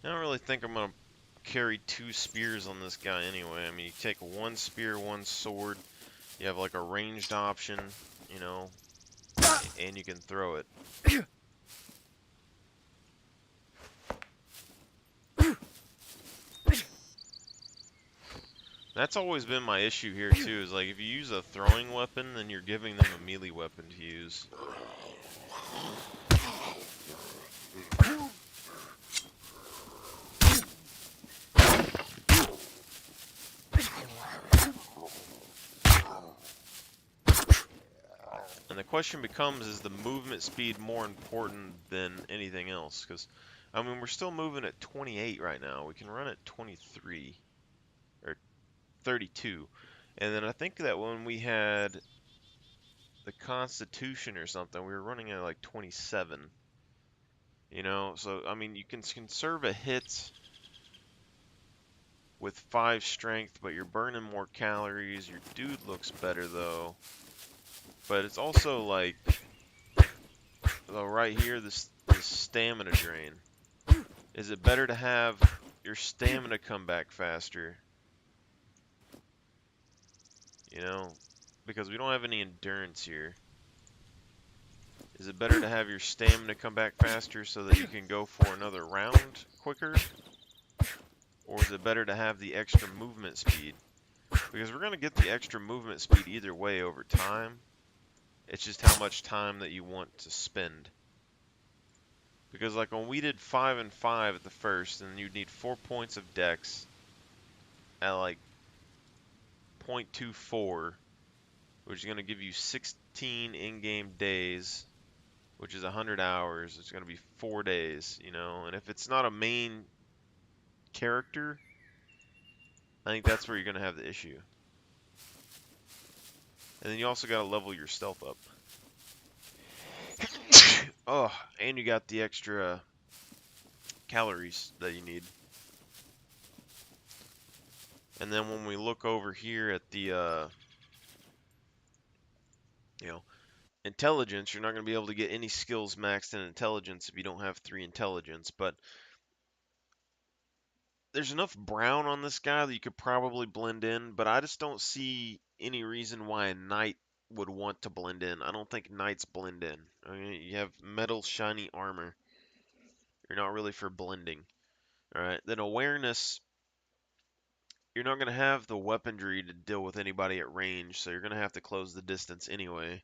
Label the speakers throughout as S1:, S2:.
S1: I don't really think I'm gonna carry 2 spears on this guy anyway. I mean, you take 1 spear, 1 sword. You have like a ranged option, you know, and you can throw it. That's always been my issue here too, is like if you use a throwing weapon, then you're giving them a melee weapon to use. And the question becomes, is the movement speed more important than anything else? Because, I mean, we're still moving at 28 right now. We can run at 23, or 32. And then I think that when we had the Constitution or something, we were running at like 27. You know, so, I mean, you can conserve a hit with 5 strength, but you're burning more calories. Your dude looks better, though. But it's also like, though, right here, this stamina drain. Is it better to have your stamina come back faster? You know, because we don't have any endurance here. Is it better to have your stamina come back faster so that you can go for another round quicker? Or is it better to have the extra movement speed? Because we're going to get the extra movement speed either way over time. It's just how much time that you want to spend. Because like when we did 5 and 5 at the first, and you'd need 4 points of dex at like 0.24, which is going to give you 16 in-game days, which is 100 hours. It's going to be 4 days, you know. And if it's not a main character, I think that's where you're going to have the issue. And then you also got to level your stealth up. Oh, and you got the extra calories that you need. And then when we look over here at the, you know, intelligence, you're not going to be able to get any skills maxed in intelligence if you don't have 3 intelligence. But there's enough brown on this guy that you could probably blend in, but I just don't see any reason why a knight would want to blend in. I don't think knights blend in. I mean, you have metal shiny armor. You're not really for blending. Alright, then awareness, you're not going to have the weaponry to deal with anybody at range, so you're going to have to close the distance anyway.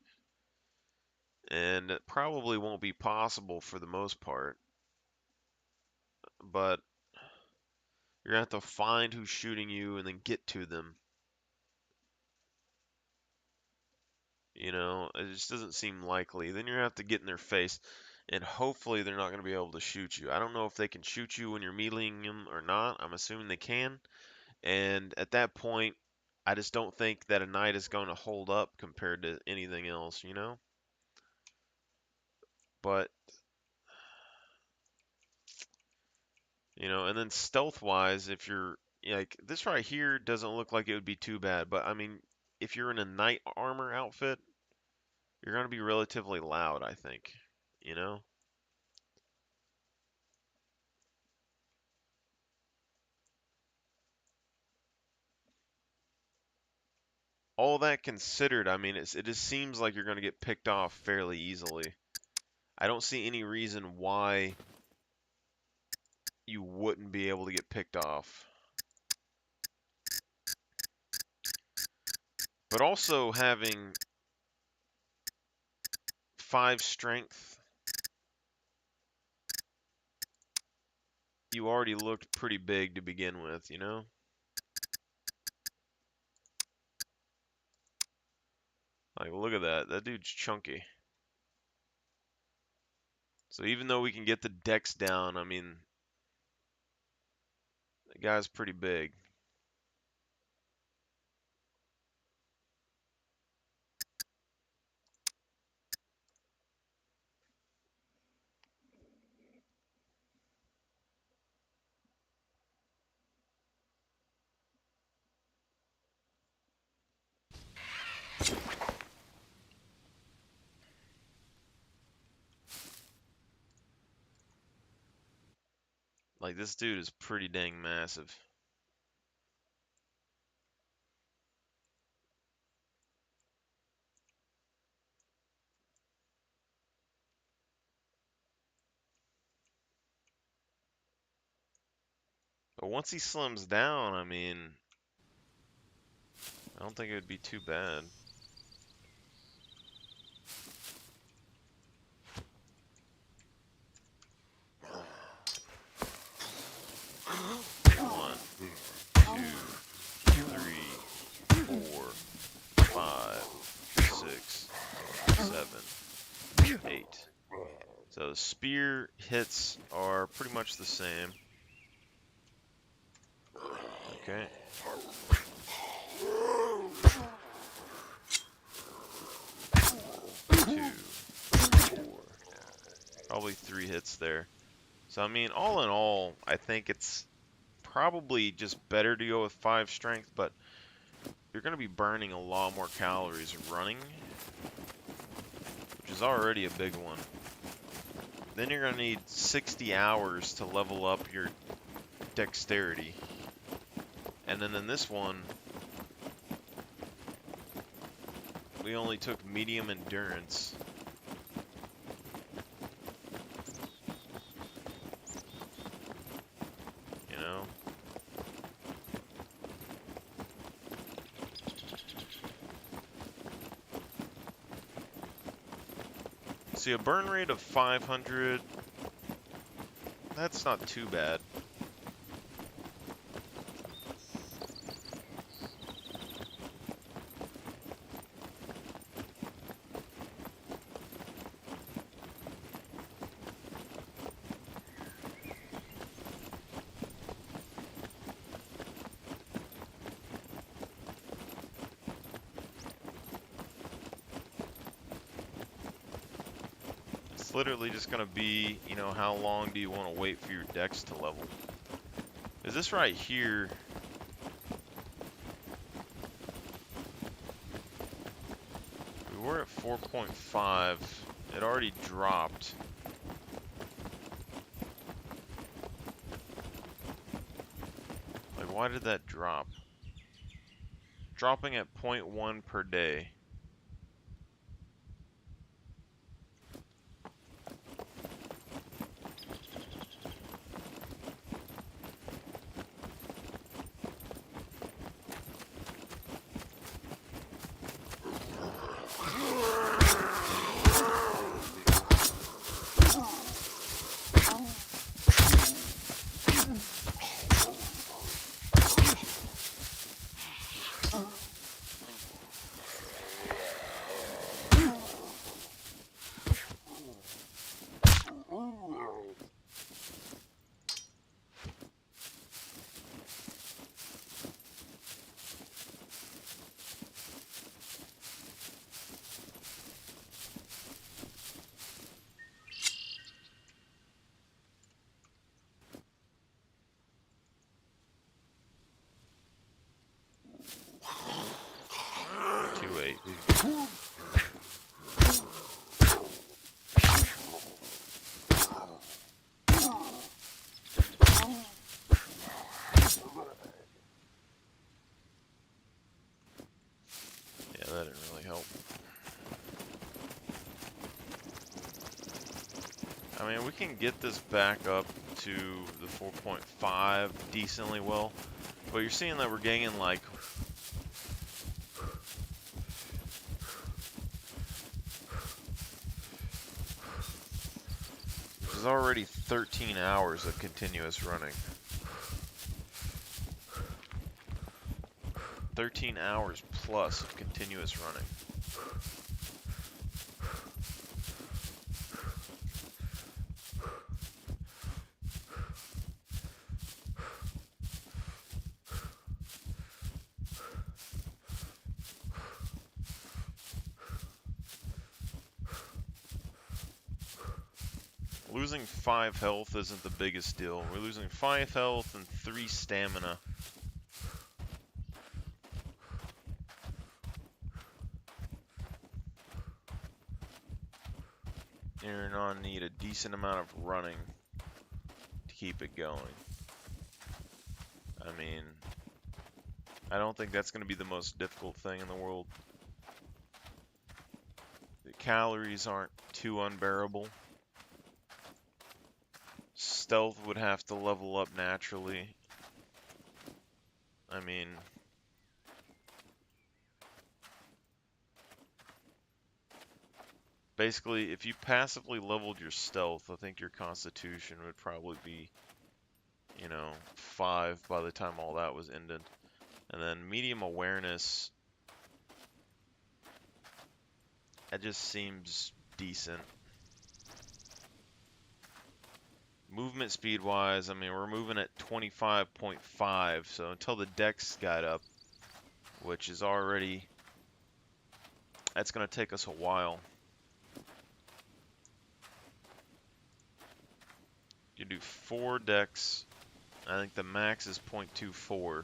S1: And it probably won't be possible for the most part. But you're going to have to find who's shooting you and then get to them. You know, it just doesn't seem likely. Then you're going to have to get in their face, and hopefully they're not going to be able to shoot you. I don't know if they can shoot you when you're meleeing them or not. I'm assuming they can. And at that point, I just don't think that a knight is going to hold up compared to anything else, you know? But, you know, and then stealth-wise, if you're, like, this right here doesn't look like it would be too bad. But, I mean, if you're in a knight armor outfit, you're going to be relatively loud, I think, you know? All that considered, I mean, it just seems like you're going to get picked off fairly easily. I don't see any reason why you wouldn't be able to get picked off. But also having 5 strength, you already looked pretty big to begin with, you know? Like, look at that. That dude's chunky. So even though we can get the dex down, I mean, the guy's pretty big. Like, this dude is pretty dang massive. But once he slims down, I mean, I don't think it would be too bad. One, two, three, 4, 5, 6, 7, 8. So the spear hits are pretty much the same. Okay. 2, 4. Probably 3 hits there. So I mean, all in all, I think it's probably just better to go with 5 strength, but you're going to be burning a lot more calories running, which is already a big one. Then you're going to need 60 hours to level up your dexterity. And then in this one, we only took medium endurance. You know? See, a burn rate of 500, that's not too bad. It's literally just going to be, you know, how long do you want to wait for your dex to level? Is this right here? We were at 4.5. It already dropped. Like, why did that drop? Dropping at 0.1 per day. Yeah, that didn't really help. I mean, we can get this back up to the 4.5 decently well, but you're seeing that we're gaining like which is already 13 hours of continuous running. 13 hours plus of continuous running. Losing 5 health isn't the biggest deal. We're losing 5 health and 3 stamina. You're gonna need a decent amount of running to keep it going. I mean, I don't think that's going to be the most difficult thing in the world. The calories aren't too unbearable. Stealth would have to level up naturally. I mean, basically, if you passively leveled your stealth, I think your constitution would probably be, you know, 5 by the time all that was ended. And then medium awareness, that just seems decent. Movement speed wise, I mean, we're moving at 25.5, so until the dex got up, which is already, that's going to take us a while. You do 4 dex, I think the max is 0.24.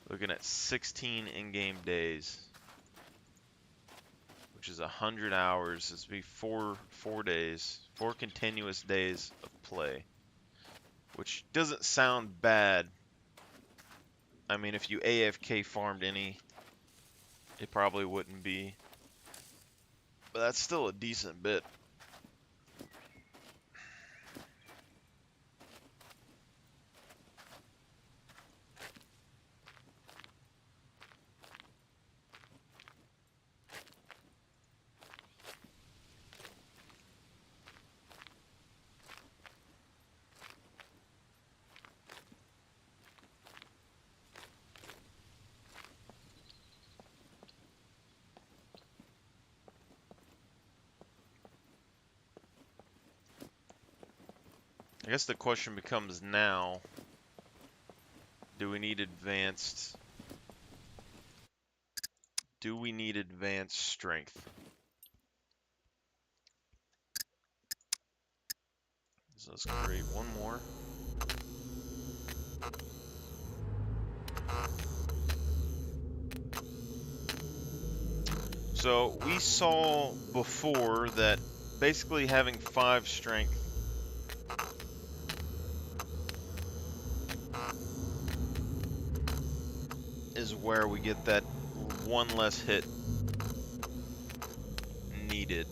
S1: Looking at 16 in-game days, which is 100 hours. This would be four days, 4 continuous days of play, which doesn't sound bad. I mean, if you AFK farmed any, it probably wouldn't be, but that's still a decent bit. I guess the question becomes now, do we need advanced strength? So let's create one more. So we saw before that basically having 5 strength is where we get that 1 less hit needed.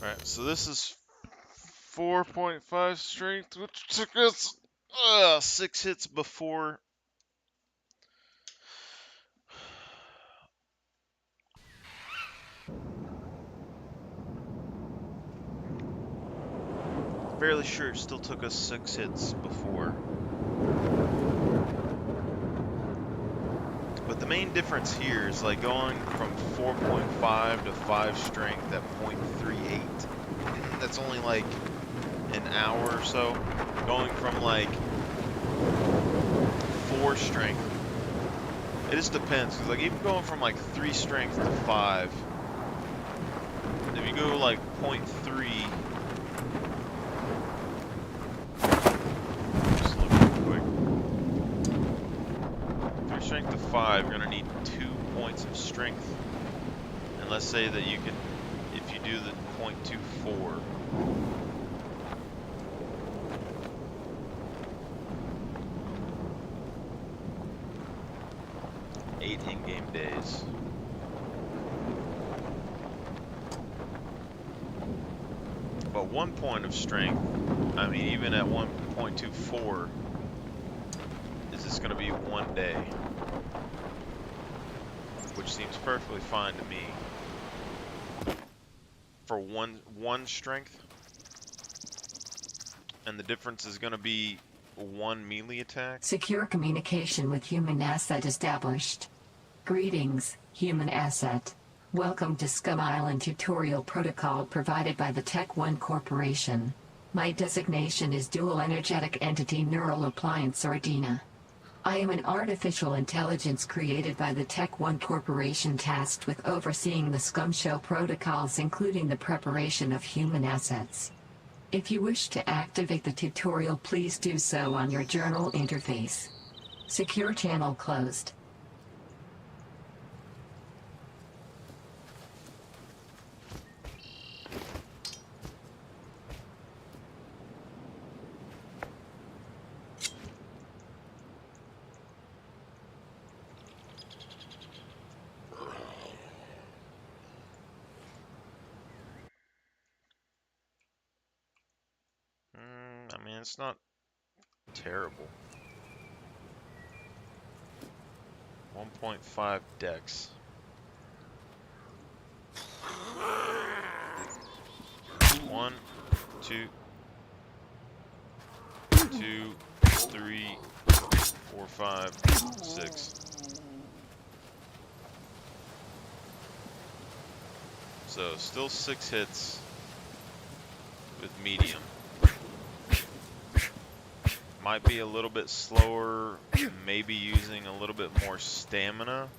S1: Alright, so this is 4.5 strength, which took us 6 hits before. Fairly sure it still took us 6 hits before. But the main difference here is like going from 4.5 to 5 strength at 0.38. That's only like an hour or so. Going from like 4 strength, it just depends. Cause like even going from like 3 strength to 5, if you go like 0.3, just look real quick. If you're strength of 5, you're gonna need 2 points of strength. And let's say that you can, if you do the 0.24. 8 in-game days. But 1 point of strength, I mean, even at 1.24, is this going to be 1 day? Which seems perfectly fine to me. For one strength, and the difference is going to be 1 melee attack.
S2: Secure communication with human asset established. Greetings, human asset. Welcome to Scum Island tutorial protocol provided by the Tech One Corporation. My designation is Dual Energetic Entity Neural Appliance or DENA. I am an artificial intelligence created by the Tech One Corporation tasked with overseeing the Scum Show protocols, including the preparation of human assets. If you wish to activate the tutorial, please do so on your journal interface. Secure channel closed.
S1: I mean, it's not terrible. 1.5 dex. One, two, 2, 3, 4, 5, 6. So still 6 hits with medium. Might be a little bit slower, maybe using a little bit more stamina.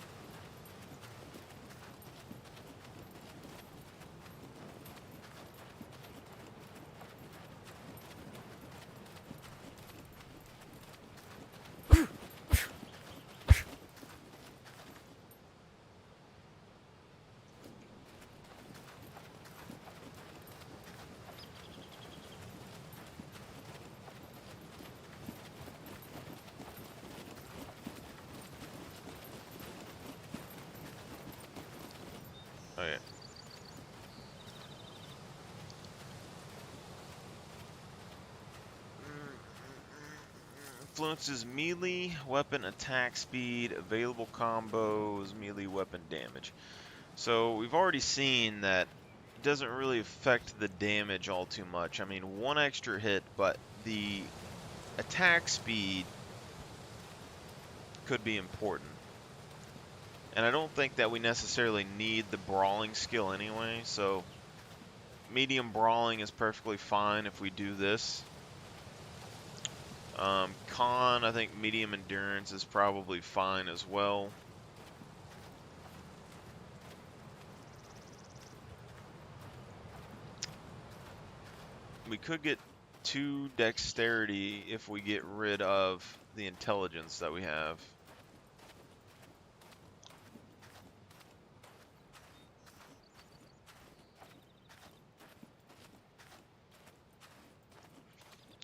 S1: Oh yeah. Influences melee weapon attack speed, available combos, melee weapon damage. So we've already seen that it doesn't really affect the damage all too much. I mean, 1 extra hit, but the attack speed could be important. And I don't think that we necessarily need the brawling skill anyway, so medium brawling is perfectly fine if we do this. Con, I think medium endurance is probably fine as well. We could get 2 dexterity if we get rid of the intelligence that we have.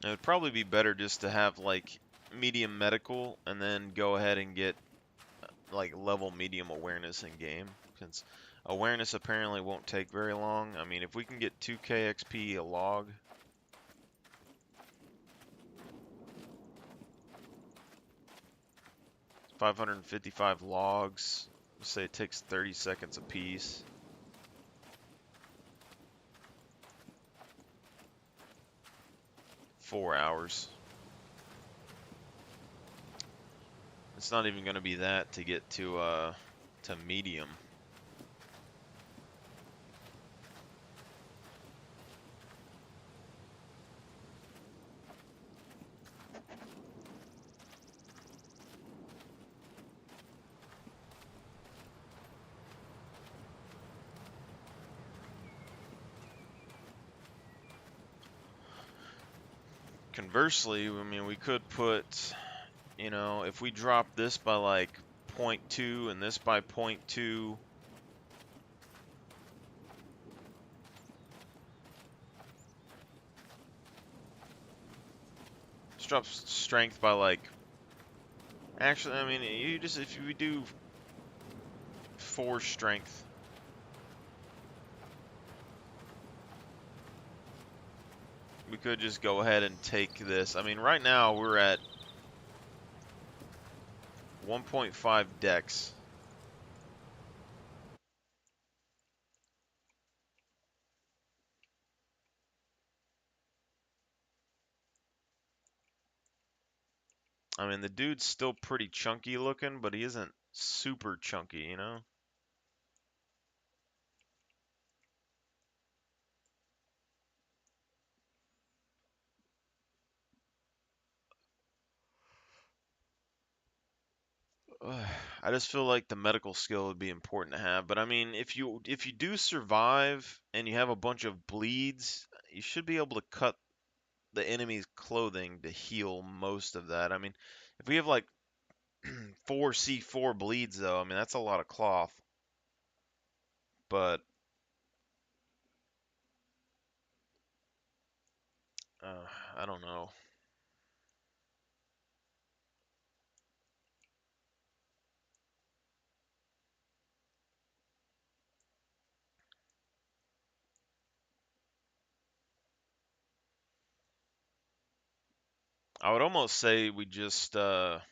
S1: It would probably be better just to have like medium medical and then go ahead and get like level medium awareness in game, since awareness apparently won't take very long. I mean, if we can get 2k XP a log, $555 logs, let's say it takes 30 seconds a piece. $4 hours. It's not even going to be that to get to medium. conversely, I mean, we could put, you know, if we drop this by like 0.2 and this by 0.2, just drop strength by like, actually, I mean, you just, if we do 4 strength, we could just go ahead and take this. I mean, right now we're at 1.5 dex. I mean, the dude's still pretty chunky looking, but he isn't super chunky, you know? I just feel like the medical skill would be important to have. But I mean, if you do survive and you have a bunch of bleeds, you should be able to cut the enemy's clothing to heal most of that. I mean, if we have like 4C4 bleeds though, I mean that's a lot of cloth. But I don't know. I would almost say we just dump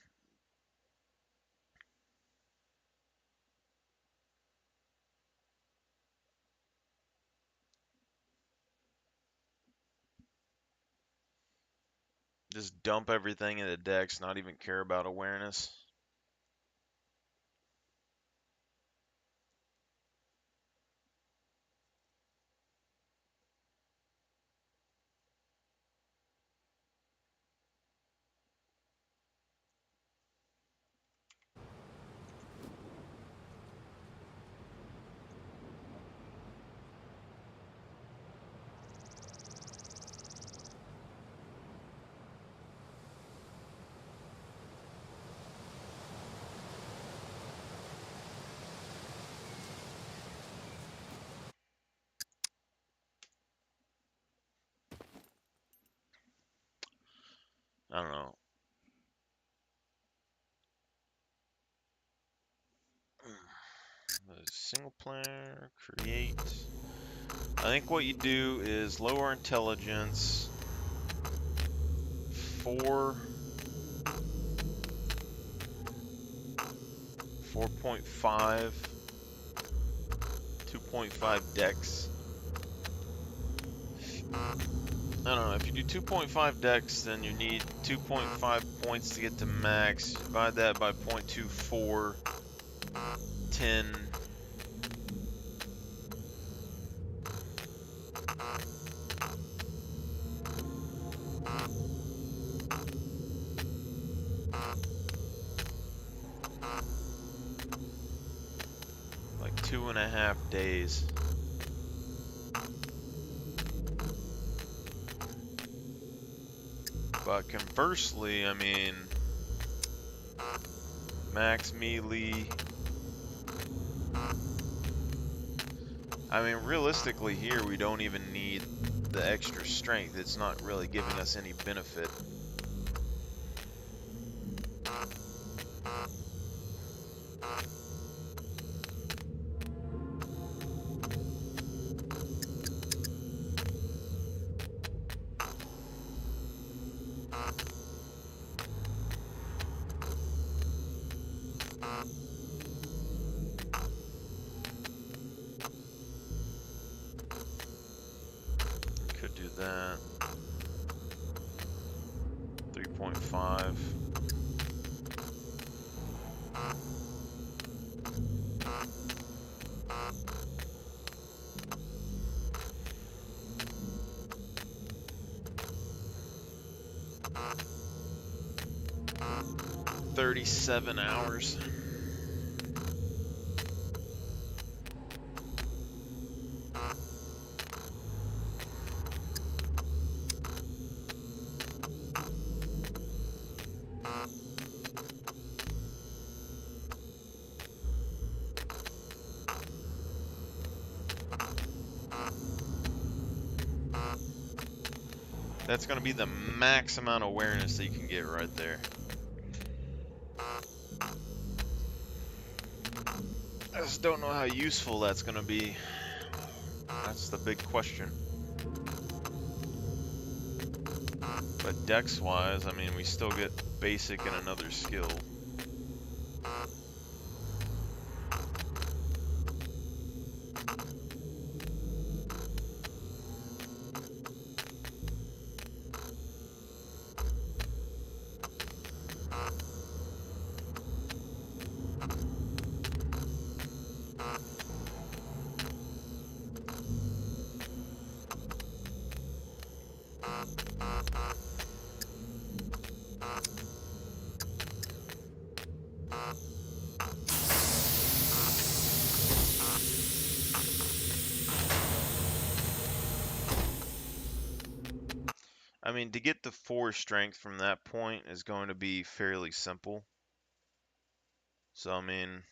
S1: everything into dex, not even care about awareness. I don't know. Single player, create. I think what you do is lower intelligence, 4, 4.5, 2.5 dex. I don't know, if you do 2.5 dex, then you need 2.5 points to get to max. Divide that by 0.24, 10. Like 2.5 days. But conversely, I mean, max melee. I mean, realistically here, we don't even need the extra strength. It's not really giving us any benefit. Could do that. 3.5. $37. That's going to be the max amount of awareness that you can get right there. I just don't know how useful that's going to be. That's the big question. But dex-wise, I mean, we still get basic and another skill. I mean, to get the 4 strength from that point is going to be fairly simple. So, I mean,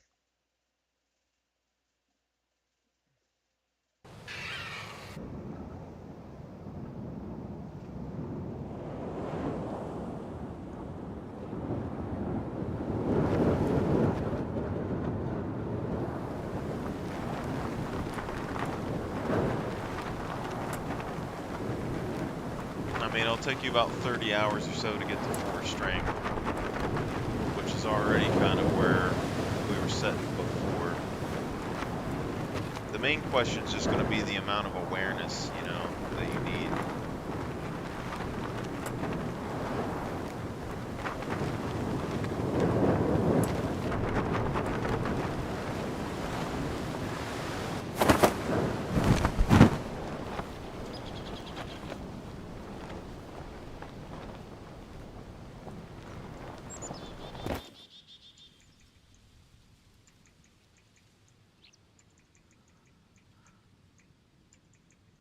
S1: it'll take you about 30 hours or so to get to 4 strength, which is already kind of where we were setting before. The main question is just going to be the amount of awareness, you know, that you need.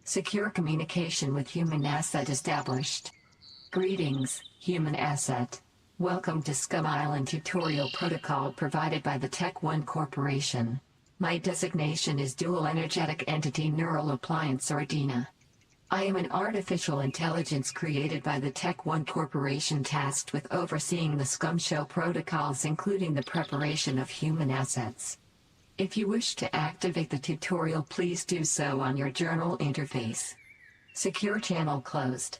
S2: Secure communication with human asset established. Greetings, human asset. Welcome to Scum Island tutorial protocol provided by the Tech One Corporation. My designation is Dual Energetic Entity Neural Appliance or DENA. I am an artificial intelligence created by the Tech One Corporation tasked with overseeing the Scum Show protocols including the preparation of human assets. If you wish to activate the tutorial, please do so on your journal interface. Secure channel closed.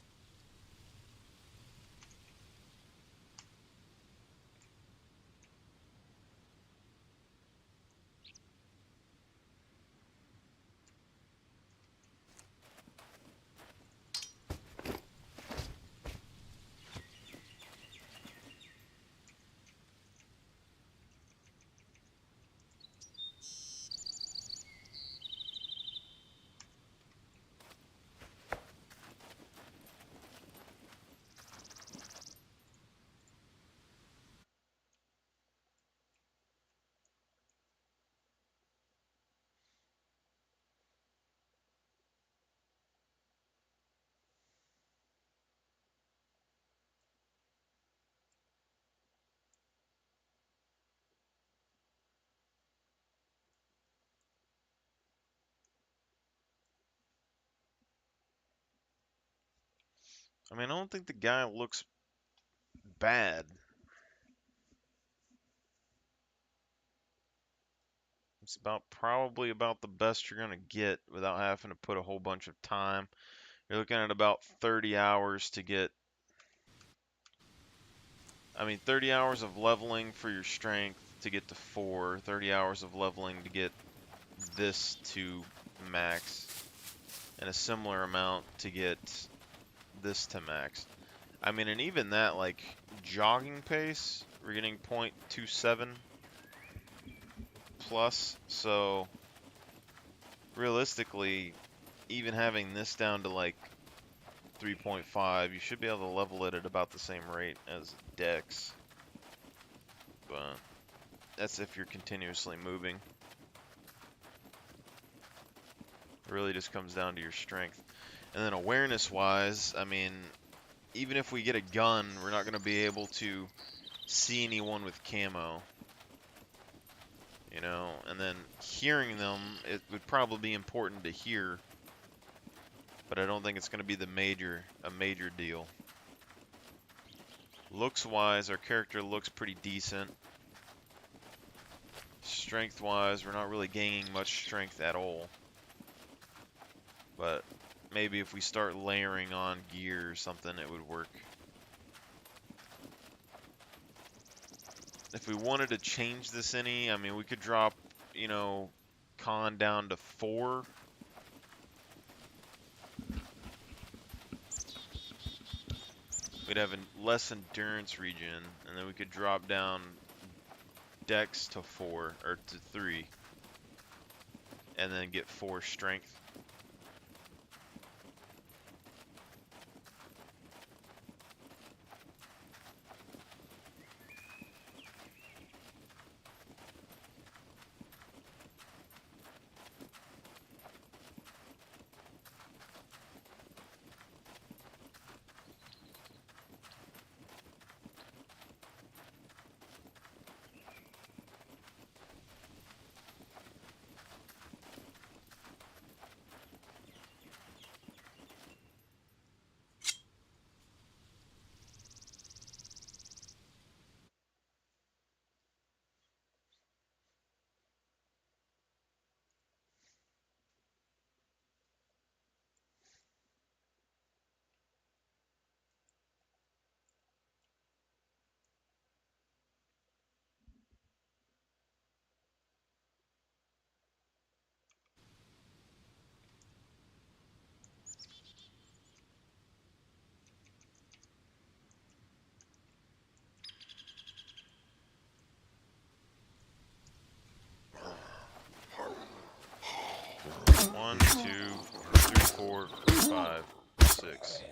S1: I mean, I don't think the guy looks bad. It's probably about the best you're going to get without having to put a whole bunch of time. You're looking at about 30 hours to get, 30 hours of leveling for your strength to get to 4, 30 hours of leveling to get this to max, and a similar amount to get this to max. I mean, and even that, like, jogging pace, we're getting 0.27 plus, so realistically, even having this down to like 3.5, you should be able to level it at about the same rate as Dex. But that's if you're continuously moving. It really just comes down to your strength. And then awareness-wise, I mean, even if we get a gun, we're not going to be able to see anyone with camo. You know, and then hearing them, it would probably be important to hear but I don't think it's going to be a major deal. Looks-wise, our character looks pretty decent. Strength-wise, we're not really gaining much strength at all. But maybe if we start layering on gear or something, it would work. If we wanted to change this any, I mean, we could drop, you know, con down to 4. We'd have a less endurance regen, and then we could drop down dex to 4, or to 3, and then get 4 strength. One, 2, 3, 4, 5, 6.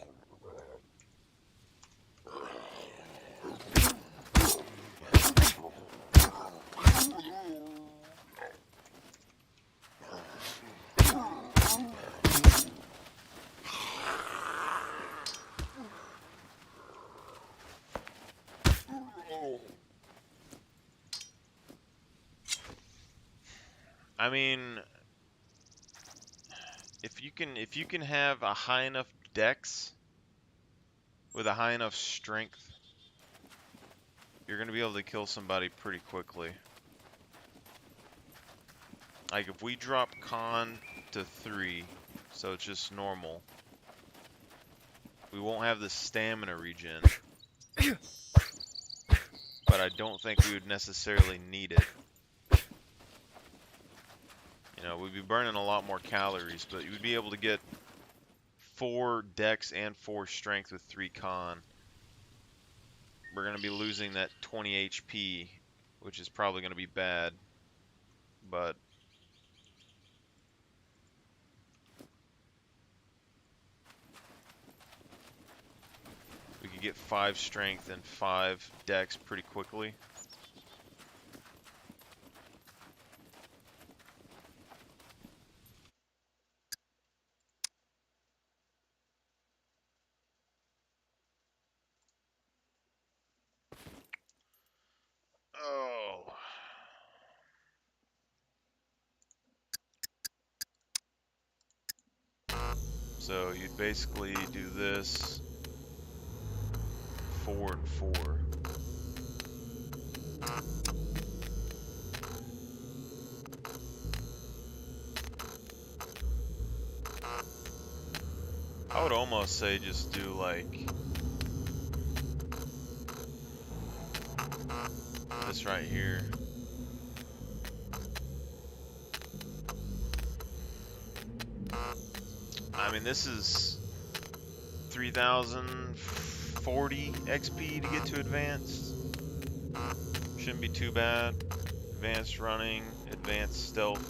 S1: I mean, if you can have a high enough dex with a high enough strength, you're gonna be able to kill somebody pretty quickly. Like if we drop con to 3, so it's just normal, we won't have the stamina regen. But I don't think we would necessarily need it. You know, we'd be burning a lot more calories, but you would be able to get 4 dex and 4 strength with 3 con. We're going to be losing that 20 HP, which is probably going to be bad. But we could get 5 strength and 5 dex pretty quickly. Oh. So you'd basically do this 4 and 4. I would almost say just do like this right here. I mean, this is 3040 XP to get to advanced. Shouldn't be too bad. Advanced running, advanced stealth,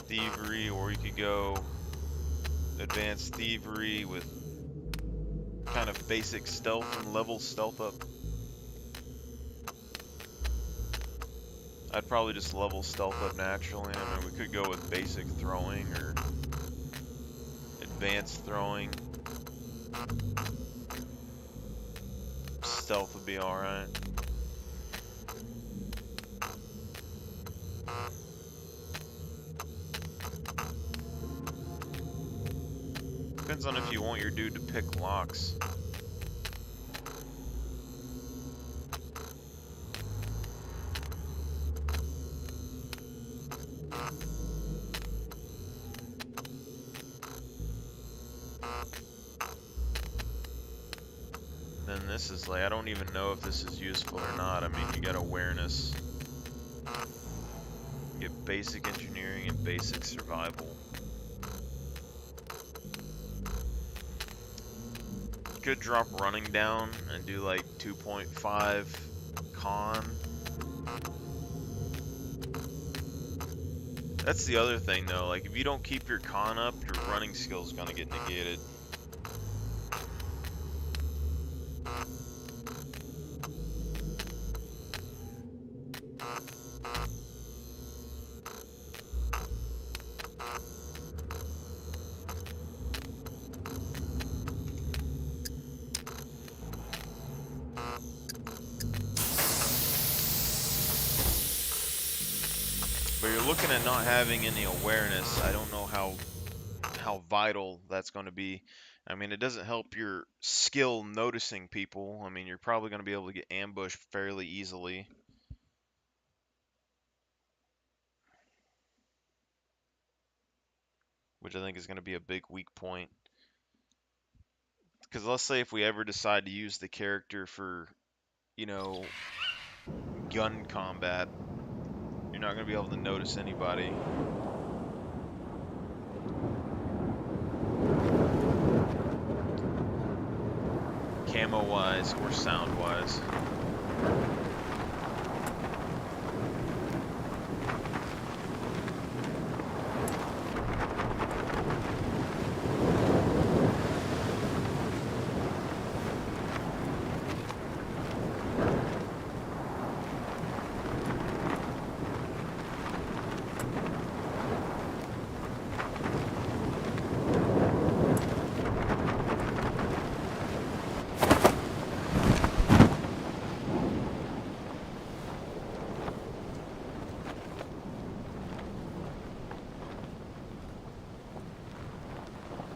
S1: thievery, or you could go advanced thievery with kind of basic stealth and level stealth up. I'd probably just level stealth up naturally. I mean, we could go with basic throwing or advanced throwing. Stealth would be alright. depends on if you want your dude to pick locks. Then this is like, I don't even know if this is useful or not. I mean, you got awareness. You get basic engineering and basic survival. You could drop running down and do like 2.5 con. That's the other thing though, like if you don't keep your con up, your running skill's gonna get negated. But you're looking at not having any awareness. I don't know how vital that's going to be. I mean, it doesn't help your skill noticing people. I mean, you're probably going to be able to get ambushed fairly easily. Which I think is going to be a big weak point. Because let's say if we ever decide to use the character for, you know, gun combat, you're not going to be able to notice anybody. Camo-wise or sound-wise.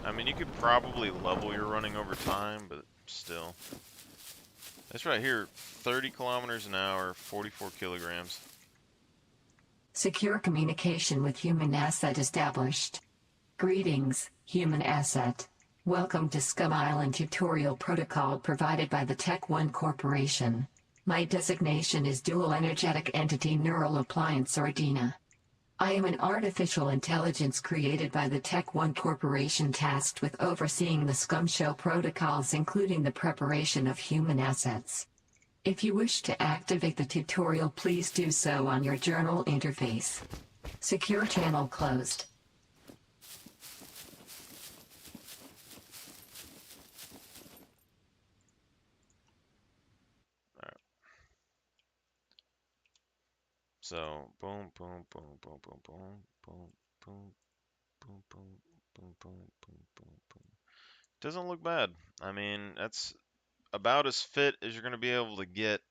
S1: I mean, you could probably level your running over time, but still. That's right here, 30 kilometers an hour, 44 kilograms.
S2: Secure communication with human asset established. Greetings, human asset. Welcome to Scum Island tutorial protocol provided by the Tech One Corporation. My designation is Dual Energetic Entity Neural Appliance or DENA. I am an artificial intelligence created by the Tech One Corporation tasked with overseeing the Scum Show protocols including the preparation of human assets. If you wish to activate the tutorial, please do so on your journal interface. Secure channel closed.
S1: So, boom, boom, boom, boom, boom, boom, boom, boom, boom, boom, boom, boom, boom, boom, boom. Doesn't look bad. I mean, that's about as fit as you're going to be able to get,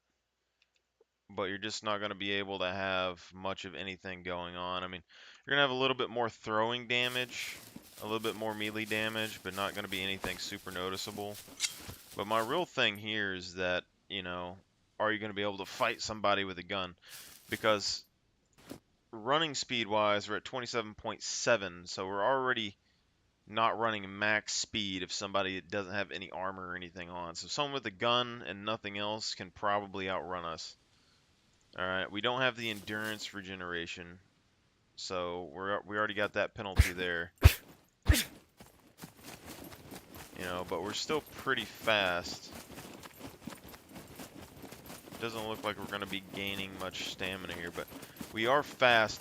S1: but you're just not going to be able to have much of anything going on. I mean, you're going to have a little bit more throwing damage, a little bit more melee damage, but not going to be anything super noticeable. But my real thing here is that, you know, are you going to be able to fight somebody with a gun? Because running speed wise, we're at 27.7, so we're already not running max speed if somebody doesn't have any armor or anything on. So someone with a gun and nothing else can probably outrun us. Alright, we don't have the endurance regeneration, so we already got that penalty there. You know, but we're still pretty fast. Doesn't look like we're going to be gaining much stamina here, but we are fast.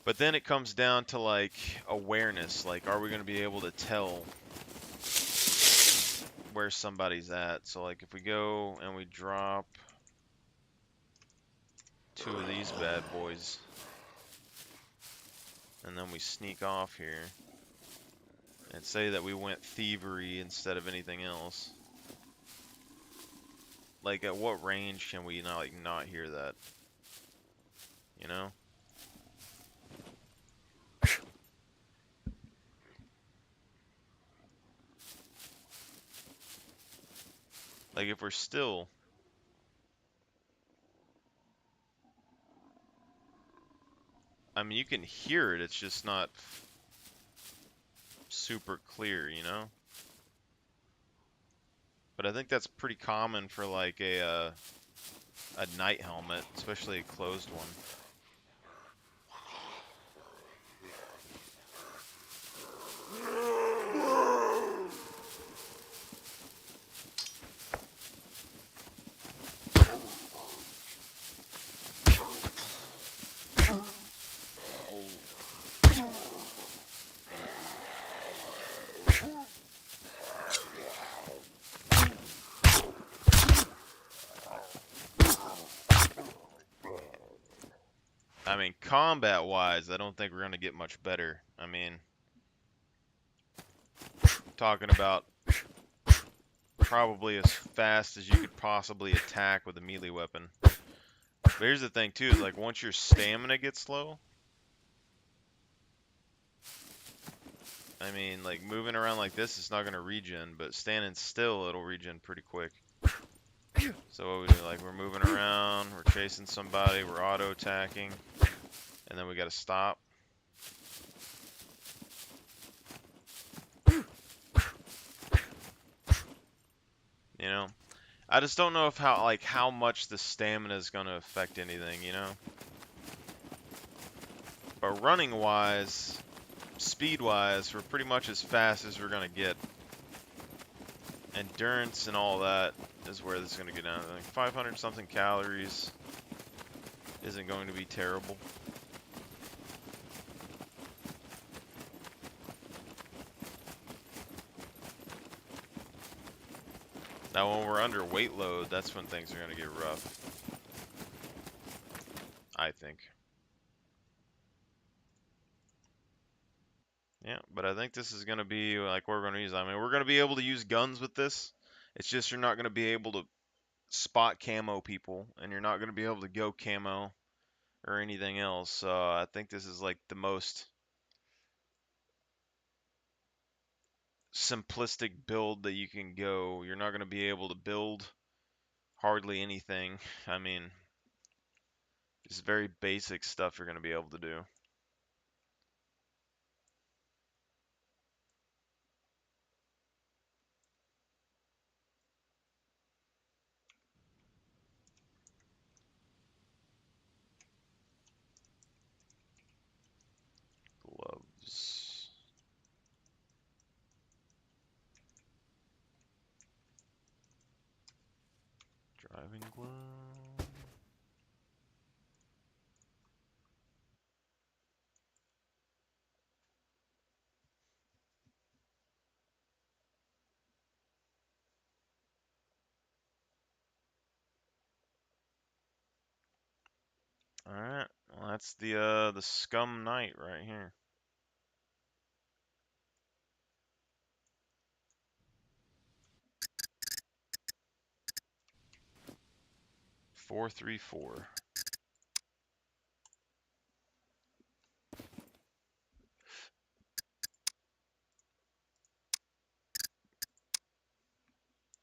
S1: But then it comes down to like awareness, like are we going to be able to tell where somebody's at? So like if we go and we drop 2 of these bad boys and then we sneak off here and say that we went thievery instead of anything else. Like at what range can we not hear that? You know? Like if we're still, I mean, you can hear it. It's just not super clear, you know? But I think that's pretty common for like a night helmet, especially a closed one. I mean, combat-wise, I don't think we're gonna get much better. I mean, talking about probably as fast as you could possibly attack with a melee weapon. But here's the thing too, is like once your stamina gets low, I mean, like moving around like this, it's not gonna regen, but standing still, it'll regen pretty quick. So what we do, like we're moving around, we're chasing somebody, we're auto attacking, and then we gotta stop. You know, I just don't know if how much the stamina is gonna affect anything. You know, but running wise, speed wise, we're pretty much as fast as we're gonna get. Endurance and all that is where this is gonna get down. Like 500 something calories isn't going to be terrible. Now when we're under weight load, that's when things are gonna get rough, I think. Yeah, but I think this is going to be like what we're going to use. I mean, we're going to be able to use guns with this. It's just you're not going to be able to spot camo people, and you're not going to be able to go camo or anything else. So I think this is like the most simplistic build that you can go. You're not going to be able to build hardly anything. I mean, just very basic stuff you're going to be able to do. 'Gloves. Driving glove. All right. Well, that's the Scum Knight right here. 434.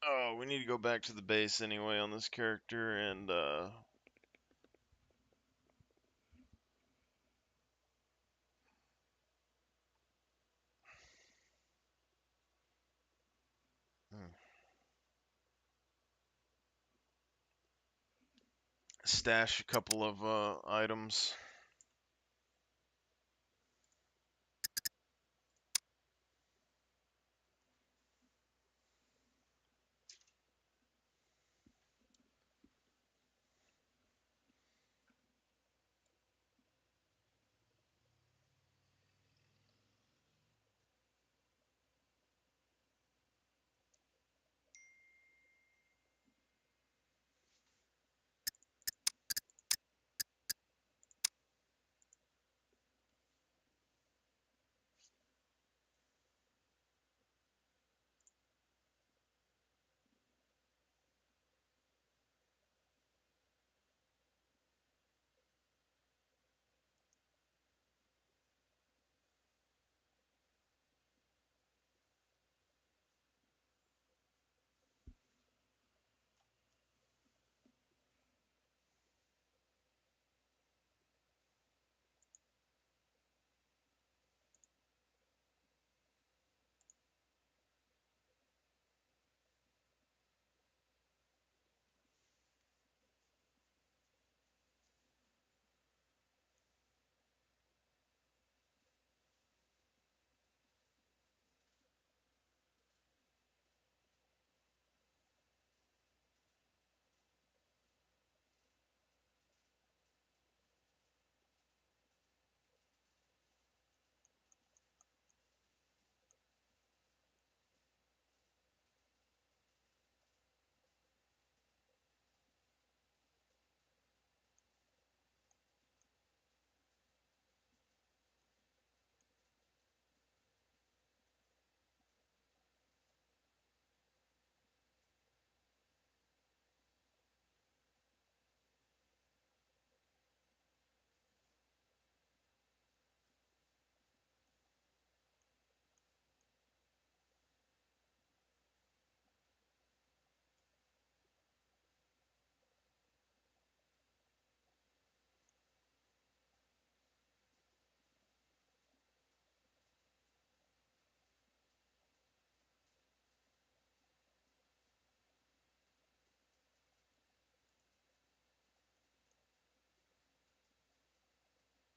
S1: Oh, we need to go back to the base anyway on this character and hmm, stash a couple of items.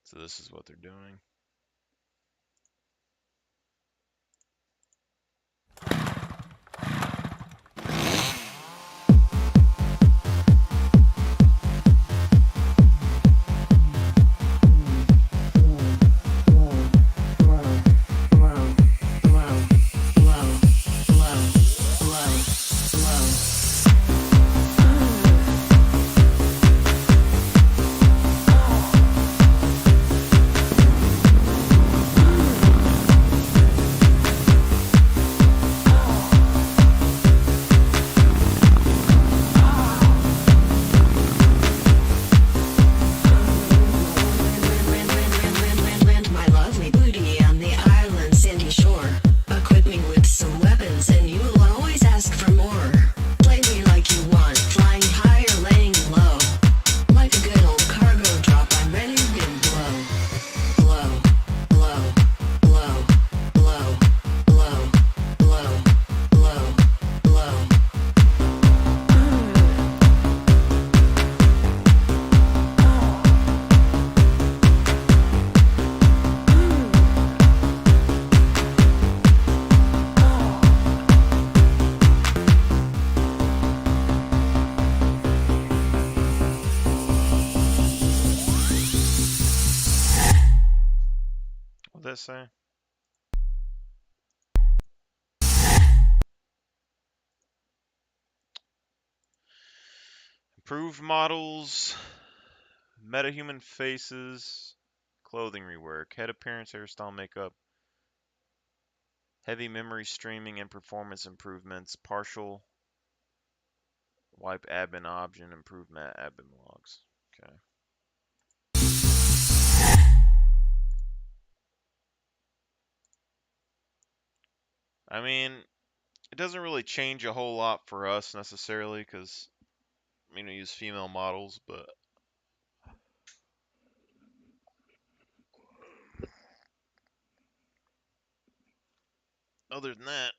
S1: So this is what they're doing. What'd that say? Improved models, metahuman faces, clothing rework, head appearance, hairstyle, makeup, heavy memory streaming and performance improvements, partial wipe admin option, improvement admin logs. Okay. I mean, it doesn't really change a whole lot for us necessarily because we use female models, but other than that,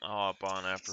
S1: I'll hop on after